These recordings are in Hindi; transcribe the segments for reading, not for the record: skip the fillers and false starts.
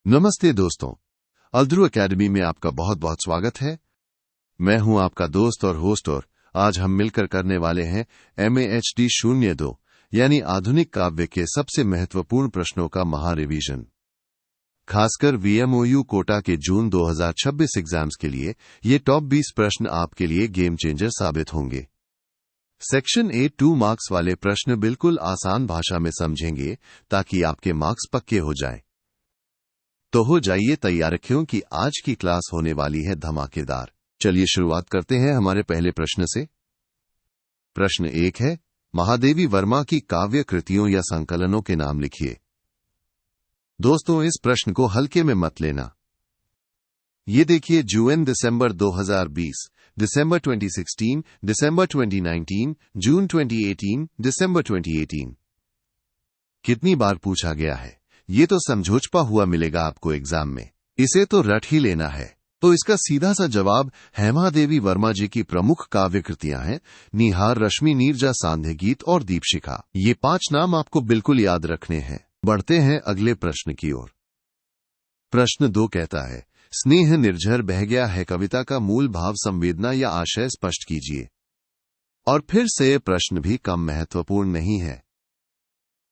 नमस्ते दोस्तों, अल्द्रू एकेडमी में आपका बहुत बहुत स्वागत है। मैं हूं आपका दोस्त और होस्ट और आज हम मिलकर करने वाले हैं MAHD 02 यानी आधुनिक काव्य के सबसे महत्वपूर्ण प्रश्नों का महारिवीजन। खासकर VMOU कोटा के जून 2026 एग्जाम्स के लिए ये टॉप 20 प्रश्न आपके लिए गेम चेंजर साबित होंगे। सेक्शन A 2 मार्क्स वाले प्रश्न बिल्कुल आसान भाषा में समझेंगे ताकि आपके मार्क्स पक्के हो जाएं। तो हो जाइए तैयार क्योंकि आज की क्लास होने वाली है धमाकेदार। चलिए शुरुआत करते हैं हमारे पहले प्रश्न से। प्रश्न 1 है, महादेवी वर्मा की काव्य कृतियों या संकलनों के नाम लिखिए। दोस्तों, इस प्रश्न को हल्के में मत लेना। ये देखिए, जून दिसंबर 2020, दिसंबर 2016, दिसंबर 2019, जून 2018, दिसंबर 2018 कितनी बार पूछा गया है। ये तो समझोचपा हुआ मिलेगा आपको एग्जाम में। इसे तो रट ही लेना है। तो इसका सीधा सा जवाब हेमादेवी वर्मा जी की प्रमुख काव्य कृतियां हैं निहार, रश्मि, नीरजा, सांध्य गीत और दीपशिखा। ये 5 नाम आपको बिल्कुल याद रखने हैं। बढ़ते हैं अगले प्रश्न की ओर। प्रश्न 2 कहता है, स्नेह निर्झर बह गया है कविता का मूल भाव, संवेदना या आशय स्पष्ट कीजिए। और फिर से ये प्रश्न भी कम महत्वपूर्ण नहीं है।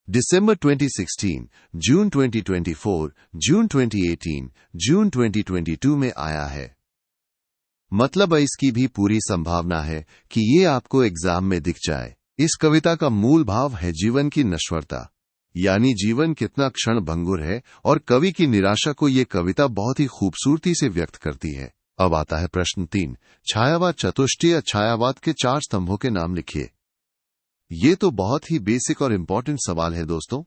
दिसंबर 2016, जून 2024, जून 2018, जून 2022 में आया है। मतलब इसकी भी पूरी संभावना है कि ये आपको एग्जाम में दिख जाए। इस कविता का मूल भाव है जीवन की नश्वरता, यानी जीवन कितना क्षण भंगुर है, और कवि की निराशा को ये कविता बहुत ही खूबसूरती से व्यक्त करती है। अब आता है प्रश्न 3, छायावाद चतुष्टय या छायावाद के 4 स्तंभों के नाम लिखिए। ये तो बहुत ही बेसिक और इंपॉर्टेंट सवाल है दोस्तों।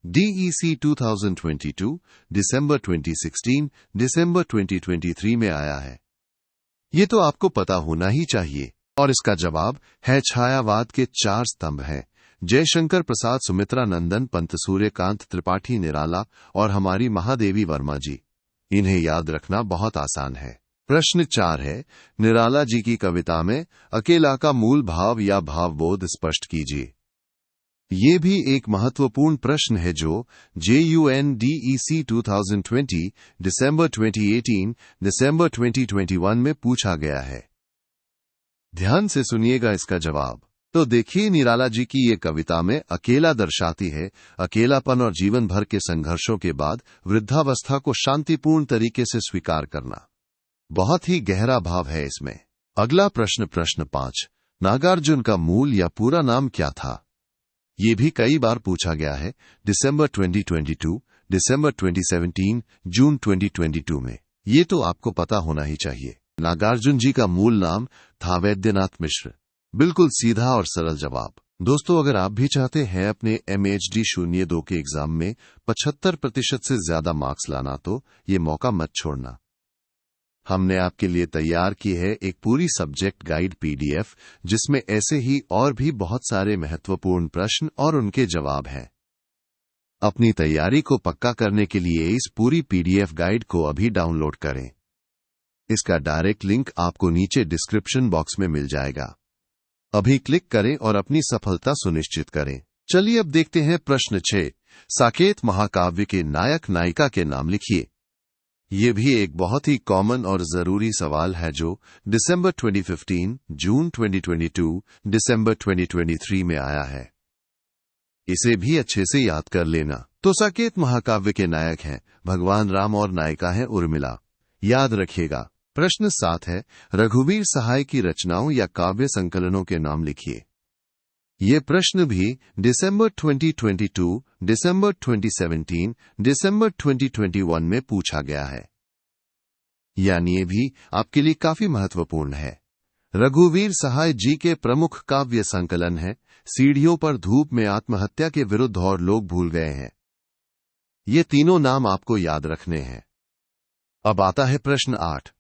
DEC 2022, दिसंबर 2016, दिसंबर 2023 में आया है। ये तो आपको पता होना ही चाहिए। और इसका जवाब है छायावाद के 4 स्तंभ हैं। जयशंकर प्रसाद, सुमित्रा नंदन, पंत, सूर्यकांत त्रिपाठी, निराला और हमारी महादेवी वर्मा जी। इन्हें याद रखना बहुत आसान है। प्रश्न 4 है, निराला जी की कविता में अकेला का मूल भाव या भावबोध स्पष्ट कीजिए। ये भी एक महत्वपूर्ण प्रश्न है जो JUN DEC 2020, दिसंबर 2018, दिसंबर 2021 में पूछा गया है। ध्यान से सुनिएगा इसका जवाब। तो देखिए, निराला जी की ये कविता में अकेला दर्शाती है अकेलापन और जीवन भर के संघर्षों के बाद वृद्धावस्था को शांतिपूर्ण तरीके से स्वीकार करना। बहुत ही गहरा भाव है इसमें। अगला प्रश्न 5, नागार्जुन का मूल या पूरा नाम क्या था। ये भी कई बार पूछा गया है। दिसंबर 2022, दिसंबर 2017, जून 2022 में। ये तो आपको पता होना ही चाहिए। नागार्जुन जी का मूल नाम था वैद्यनाथ मिश्र। बिल्कुल सीधा और सरल जवाब। दोस्तों, अगर आप भी चाहते हैं अपने MAHD 02 के एग्जाम में 75% से ज्यादा मार्क्स लाना, तो ये मौका मत छोड़ना। हमने आपके लिए तैयार की है एक पूरी सब्जेक्ट गाइड PDF, जिसमें ऐसे ही और भी बहुत सारे महत्वपूर्ण प्रश्न और उनके जवाब हैं। अपनी तैयारी को पक्का करने के लिए इस पूरी PDF गाइड को अभी डाउनलोड करें। इसका डायरेक्ट लिंक आपको नीचे डिस्क्रिप्शन बॉक्स में मिल जाएगा। अभी क्लिक करें और अपनी सफलता सुनिश्चित करें। चलिए अब देखते हैं प्रश्न 6, साकेत महाकाव्य के नायक नायिका के नाम लिखिए। ये भी एक बहुत ही कॉमन और जरूरी सवाल है जो दिसंबर 2015, जून 2022, दिसंबर 2023 में आया है। इसे भी अच्छे से याद कर लेना। तो साकेत महाकाव्य के नायक हैं भगवान राम और नायिका है उर्मिला। याद रखिएगा। प्रश्न 7 है, रघुवीर सहाय की रचनाओं या काव्य संकलनों के नाम लिखिए। ये प्रश्न भी दिसंबर 2022, दिसंबर 2017, दिसंबर 2021 में पूछा गया है, यानी ये भी आपके लिए काफी महत्वपूर्ण है। रघुवीर सहाय जी के प्रमुख काव्य संकलन है सीढ़ियों पर धूप में आत्महत्या के विरुद्ध और लोग भूल गए हैं। ये तीनों नाम आपको याद रखने हैं। अब आता है प्रश्न 8,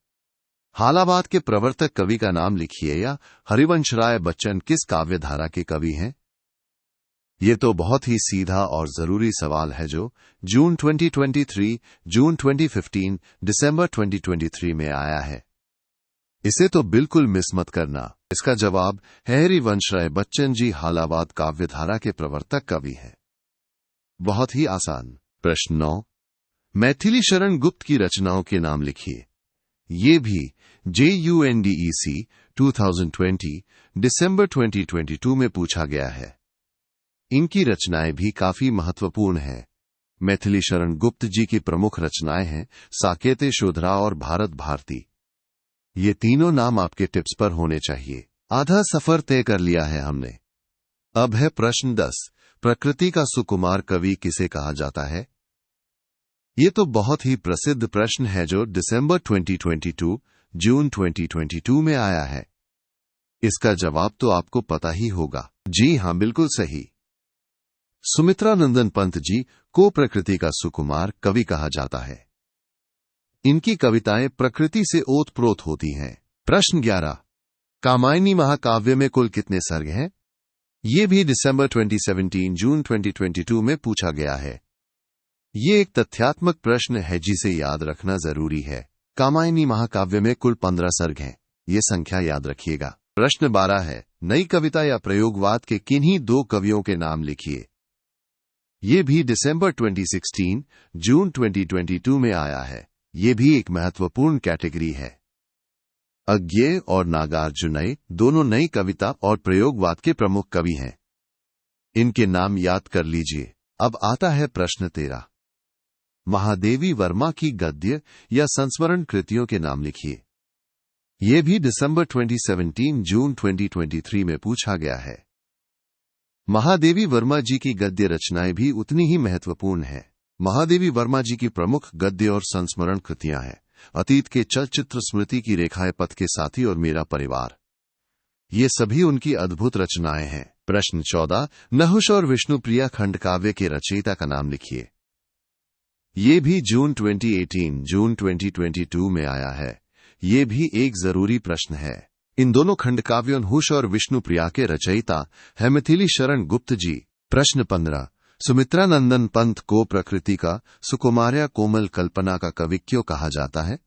हालाबाद के प्रवर्तक कवि का नाम लिखिए या हरिवंश राय बच्चन किस काव्य धारा के कवि हैं। ये तो बहुत ही सीधा और जरूरी सवाल है जो जून 2023, जून 2015, दिसंबर 2023 में आया है। इसे तो बिल्कुल मिस मत करना। इसका जवाब है हरिवंश राय बच्चन जी हालाबाद काव्य धारा के प्रवर्तक कवि हैं। बहुत ही आसान। प्रश्न 9, मैथिली शरण गुप्त की रचनाओं के नाम लिखिए। ये भी JUNDEC 2020 दिसंबर 2022 में पूछा गया है। इनकी रचनाएं भी काफी महत्वपूर्ण हैं। मैथिली शरण गुप्त जी की प्रमुख रचनाएं हैं साकेते शोधरा और भारत भारती। ये तीनों नाम आपके टिप्स पर होने चाहिए। आधा सफर तय कर लिया है हमने। अब है प्रश्न 10। प्रकृति का सुकुमार कवि किसे कहा जाता है? ये तो बहुत ही प्रसिद्ध प्रश्न है जो दिसंबर 2022 जून 2022 में आया है। इसका जवाब तो आपको पता ही होगा। जी हां, बिल्कुल सही। सुमित्रानंदन पंत जी को प्रकृति का सुकुमार कवि कहा जाता है। इनकी कविताएं प्रकृति से ओतप्रोत होती हैं। प्रश्न 11। कामायनी महाकाव्य में कुल कितने सर्ग हैं? ये भी दिसंबर 2017 जून 2022 में पूछा गया है। ये एक तथ्यात्मक प्रश्न है जिसे याद रखना जरूरी है। कामायनी महाकाव्य में कुल 15 सर्ग हैं। ये संख्या याद रखिएगा। प्रश्न 12 है। नई कविता या प्रयोगवाद के किन्हीं दो कवियों के नाम लिखिए। ये भी दिसंबर 2016 जून 2022 में आया है। ये भी एक महत्वपूर्ण कैटेगरी है। अज्ञेय और नागार्जुनय दोनों नई कविता और प्रयोगवाद के प्रमुख कवि हैं। इनके नाम याद कर लीजिए। अब आता है प्रश्न 13। महादेवी वर्मा की गद्य या संस्मरण कृतियों के नाम लिखिए। ये भी दिसंबर 2017 जून 2023 में पूछा गया है। महादेवी वर्मा जी की गद्य रचनाएं भी उतनी ही महत्वपूर्ण हैं। महादेवी वर्मा जी की प्रमुख गद्य और संस्मरण कृतियां हैं अतीत के चलचित्र स्मृति की रेखाएं, पथ के साथी और मेरा परिवार। ये सभी उनकी अद्भुत रचनाएं हैं। प्रश्न 14। नहुष और विष्णुप्रिया खंड काव्य के रचयिता का नाम लिखिए। ये भी जून 2018 जून 2022 में आया है। ये भी एक जरूरी प्रश्न है। इन दोनों खंड काव्यों नहुष और विष्णुप्रिया के रचयिता है मैथिली शरण गुप्त जी। प्रश्न 15। सुमित्रानंदन पंत को प्रकृति का सुकुमार्या कोमल कल्पना का कवि क्यों कहा जाता है?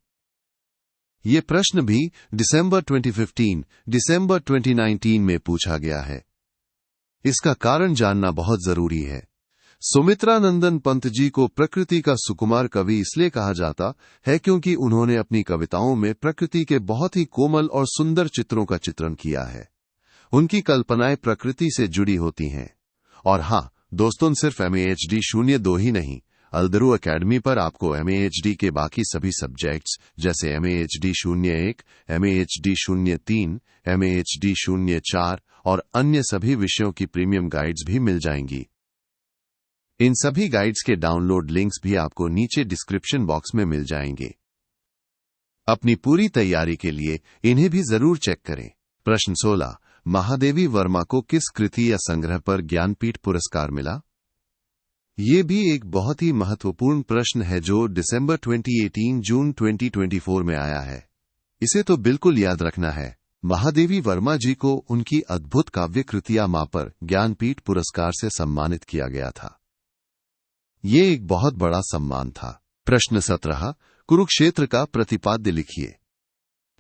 ये प्रश्न भी दिसंबर 2015 दिसंबर 2019 में पूछा गया है। इसका कारण जानना बहुत जरूरी है। सुमित्रानंदन पंत जी को प्रकृति का सुकुमार कवि इसलिए कहा जाता है क्योंकि उन्होंने अपनी कविताओं में प्रकृति के बहुत ही कोमल और सुंदर चित्रों का चित्रण किया है। उनकी कल्पनाएं प्रकृति से जुड़ी होती हैं। और हां दोस्तों, सिर्फ MAHD 02 ही नहीं, अल्दरू अकेडमी पर आपको MAHD के बाकी सभी सब्जेक्ट्स जैसे MAHD 01, MAHD 03, MAHD 04 और अन्य सभी विषयों की प्रीमियम गाइड्स भी मिल जाएंगी। इन सभी गाइड्स के डाउनलोड लिंक्स भी आपको नीचे डिस्क्रिप्शन बॉक्स में मिल जाएंगे। अपनी पूरी तैयारी के लिए इन्हें भी जरूर चेक करें। प्रश्न 16। महादेवी वर्मा को किस कृति या संग्रह पर ज्ञानपीठ पुरस्कार मिला? ये भी एक बहुत ही महत्वपूर्ण प्रश्न है जो दिसंबर 2018 जून 2024 में आया है। इसे तो बिल्कुल याद रखना है। महादेवी वर्मा जी को उनकी अद्भुत काव्य कृतियां मां पर ज्ञानपीठ पुरस्कार से सम्मानित किया गया था। ये एक बहुत बड़ा सम्मान था। प्रश्न 17। कुरुक्षेत्र का प्रतिपाद्य लिखिए।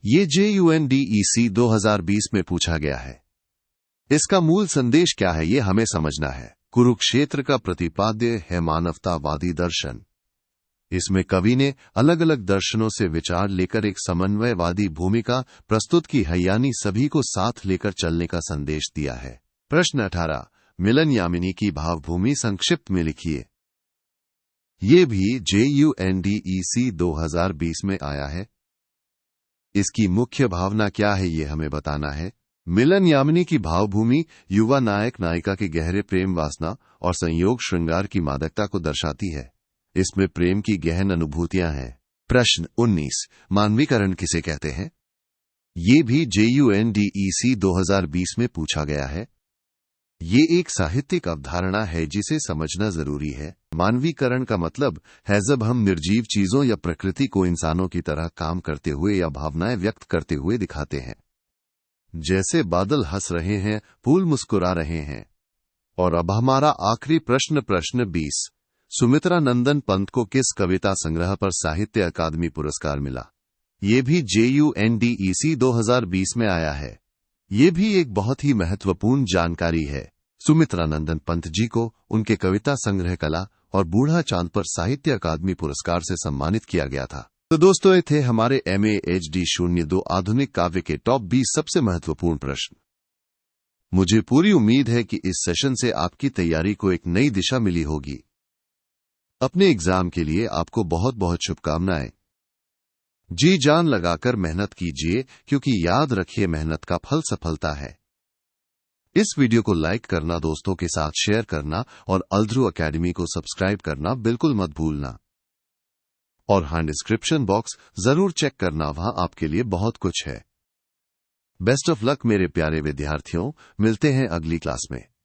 ये JUNDEC 2020 में पूछा गया है। इसका मूल संदेश क्या है ये हमें समझना है। कुरुक्षेत्र का प्रतिपाद्य है मानवतावादी दर्शन। इसमें कवि ने अलग अलग दर्शनों से विचार लेकर एक समन्वयवादी भूमिका प्रस्तुत की है, यानी सभी को साथ लेकर चलने का संदेश दिया है। प्रश्न 18। मिलन यामिनी की भावभूमि संक्षिप्त में लिखिए। ये भी JUNDEC 2020 में आया है। इसकी मुख्य भावना क्या है ये हमें बताना है। मिलन यामिनी की भावभूमि युवा नायक नायिका के गहरे प्रेम वासना और संयोग श्रृंगार की मादकता को दर्शाती है। इसमें प्रेम की गहन अनुभूतियां हैं। प्रश्न 19। मानवीकरण किसे कहते हैं? ये भी JUNDEC 2020 में पूछा गया है। ये एक साहित्यिक अवधारणा है जिसे समझना जरूरी है। मानवीकरण का मतलब है जब हम निर्जीव चीजों या प्रकृति को इंसानों की तरह काम करते हुए या भावनाएं व्यक्त करते हुए दिखाते हैं। जैसे बादल हंस रहे हैं, फूल मुस्कुरा रहे हैं। और अब हमारा आखिरी प्रश्न, प्रश्न 20। सुमित्रानंदन पंत को किस कविता संग्रह पर साहित्य अकादमी पुरस्कार मिला? ये भी JUNDEC 2020 में आया है। ये भी एक बहुत ही महत्वपूर्ण जानकारी है। सुमित्रानंदन पंत जी को उनके कविता संग्रह कला और बूढ़ा चांद पर साहित्य अकादमी पुरस्कार से सम्मानित किया गया था। तो दोस्तों, ये थे हमारे MAHD 02 आधुनिक काव्य के टॉप 20 सबसे महत्वपूर्ण प्रश्न। मुझे पूरी उम्मीद है कि इस सेशन से आपकी तैयारी को एक नई दिशा मिली होगी। अपने एग्जाम के लिए आपको बहुत बहुत शुभकामनाएं। जी जान लगाकर मेहनत कीजिए, क्योंकि याद रखिए मेहनत का फल सफलता है। इस वीडियो को लाइक करना, दोस्तों के साथ शेयर करना और अल्ध्रुव एकेडमी को सब्सक्राइब करना बिल्कुल मत भूलना। और हाँ, डिस्क्रिप्शन बॉक्स जरूर चेक करना, वहां आपके लिए बहुत कुछ है। बेस्ट ऑफ लक मेरे प्यारे विद्यार्थियों, मिलते हैं अगली क्लास में।